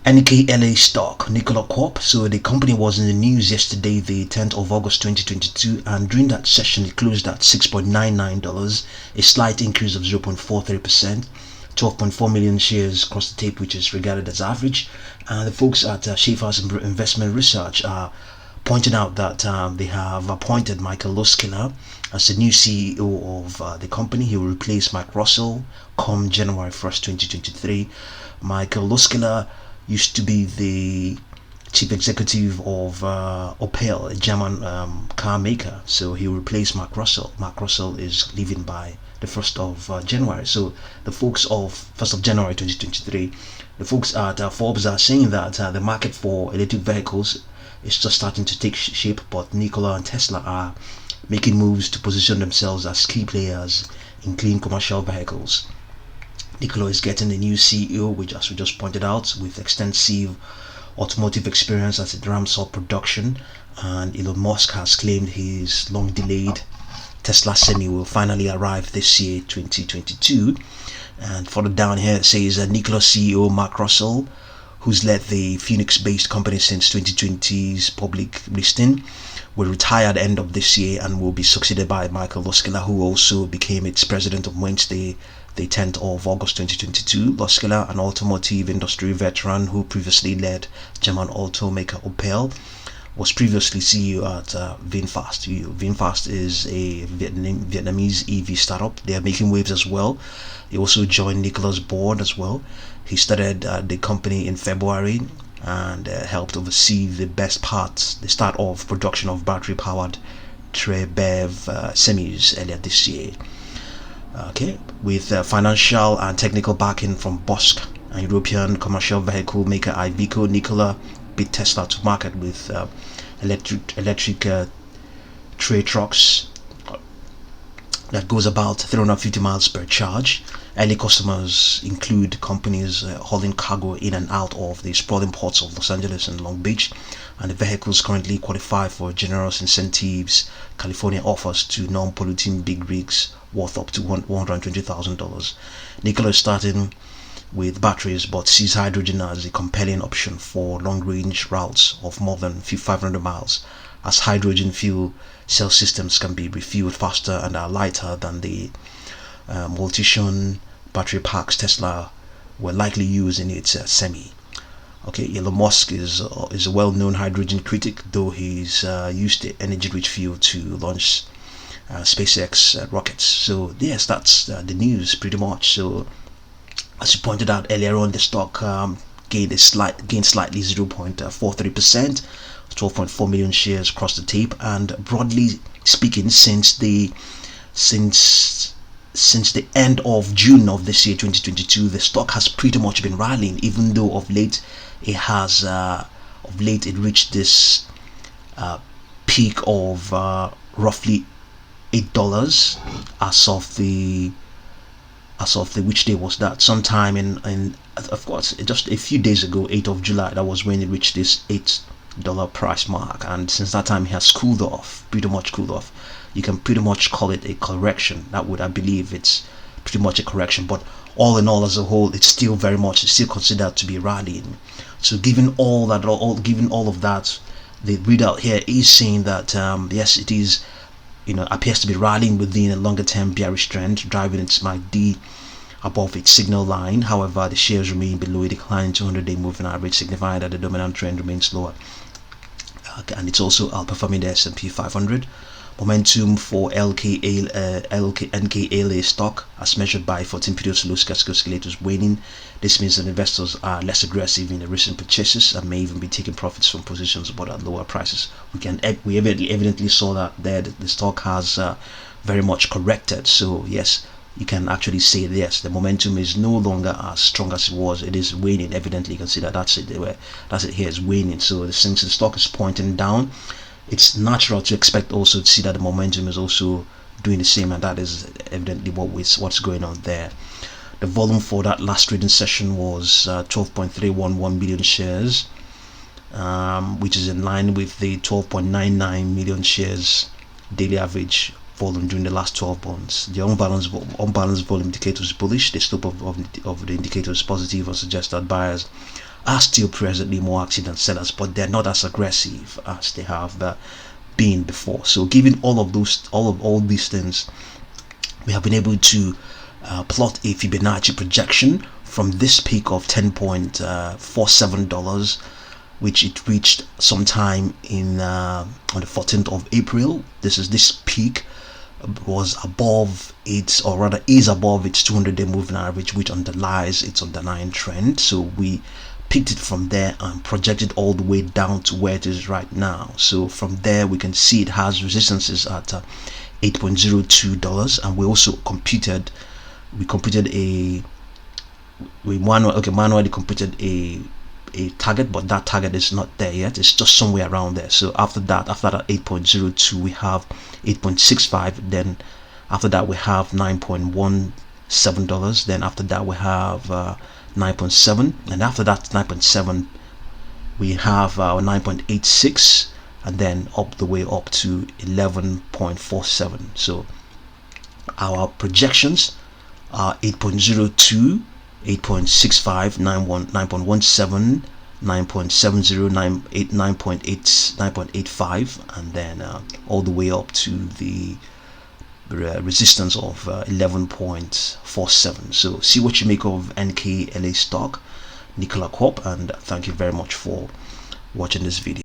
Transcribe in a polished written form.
NKLA stock, Nikola Corp. So the company was in the news yesterday, the 10th of August 2022, and during that session it closed at $6.99, a slight increase of 0.43%. 12.4 million shares across the tape, which is regarded as average. And the folks at Schaefer's Investment Research are pointing out that they have appointed Michael Loskiller as the new CEO of the company. He will replace Mike Russell come January 1st, 2023. Michael Loskiller used to be the chief executive of Opel, a German car maker. So he will replace Mark Russell. Mark Russell is leaving by the 1st of January. So the folks of 1st of January 2023, the folks at Forbes are saying that the market for electric vehicles is just starting to take shape, but Nikola and Tesla are making moves to position themselves as key players in clean commercial vehicles. Nikola is getting a new CEO, which, as we just pointed out, with extensive automotive experience as it ramps up production, and Elon Musk has claimed his long-delayed Tesla Semi will finally arrive this year, 2022. And further down here it says Nikola CEO Mark Russell, who's led the Phoenix-based company since 2020's public listing, will retire at the end of this year and will be succeeded by Michael Loskiller, who also became its president on Wednesday, the 10th of August 2022. Loskiller, an automotive industry veteran who previously led German automaker Opel, was previously CEO at VinFast. VinFast is a Vietnamese EV startup. They are making waves as well. He also joined Nikola's board as well. He started the company in February and helped oversee the start of production of battery-powered Tre-BEV semis earlier this year. Okay, with financial and technical backing from Bosch, a European commercial vehicle maker Iveco, Nikola beat Tesla to market with electric tray trucks that goes about 350 miles per charge. Early customers include companies hauling cargo in and out of the sprawling ports of Los Angeles and Long Beach, and the vehicles currently qualify for generous incentives California offers to non-polluting big rigs worth up to $120,000. Nikola is starting with batteries but sees hydrogen as a compelling option for long-range routes of more than 500 miles, as hydrogen fuel cell systems can be refueled faster and are lighter than the multi-ton battery packs Tesla will likely use in its Semi. Okay, Elon Musk is a well-known hydrogen critic, though he's used the energy-rich fuel to launch SpaceX rockets. So yes, that's the news pretty much. So as you pointed out earlier on, the stock gained slightly 0.43%, 12.4 million shares across the tape, and broadly speaking, since the end of June of this year, 2022, the stock has pretty much been rallying, even though of late it reached this peak of roughly $8 as of the which day was that? Sometime in of course just a few days ago, 8th of July, that was when it reached this $8 price mark, and since that time it has cooled off, pretty much cooled off. You can pretty much call it a correction. I believe it's pretty much a correction, but all in all, as a whole, it's still considered to be rallying. So given all of that, the readout here is saying that yes, it is, appears to be rallying within a longer term bearish trend, driving its MACD above its signal line. However, the shares remain below a declining 200-day moving average, signifying that the dominant trend remains lower, and it's also outperforming the S&P 500. Momentum for NKLA stock, as measured by 14-period slow stochastic oscillators, waning. This means that investors are less aggressive in the recent purchases and may even be taking profits from positions but at lower prices. We evidently saw that there the stock has very much corrected. So yes, you can actually say yes, the momentum is no longer as strong as it was. It is waning. Evidently, you can see that that's it here. It's waning. So since the stock is pointing down, it's natural to expect also to see that the momentum is also doing the same, and that is evidently what's going on there. The volume for that last trading session was 12.311 million shares, which is in line with the 12.99 million shares daily average volume during the last 12 months. The unbalanced volume indicator is bullish. The slope of the indicator is positive and suggests that buyers are still presently more active than sellers, but they're not as aggressive as they have been before. So given all of these things, we have been able to plot a Fibonacci projection from this peak of $10.47, which it reached sometime in on the 14th of April. This peak was above its, or rather is above its 200-day moving average, which underlies its underlying trend. So we picked it from there and projected all the way down to where it is right now. So from there we can see it has resistances at $8.02, and we also computed manually computed a target, but that target is not there yet. It's just somewhere around there. So after that 8.02, we have 8.65. Then after that we have $9.17. Then after that we have 9.7, and after that 9.7 we have 9.86, and then up the way up to 11.47. So our projections are 8.02, 8.65, 9.17, 9.70, 9.85, and then all the way up to the resistance of 11.47. So see what you make of NKLA stock, Nikola Corp, and thank you very much for watching this video.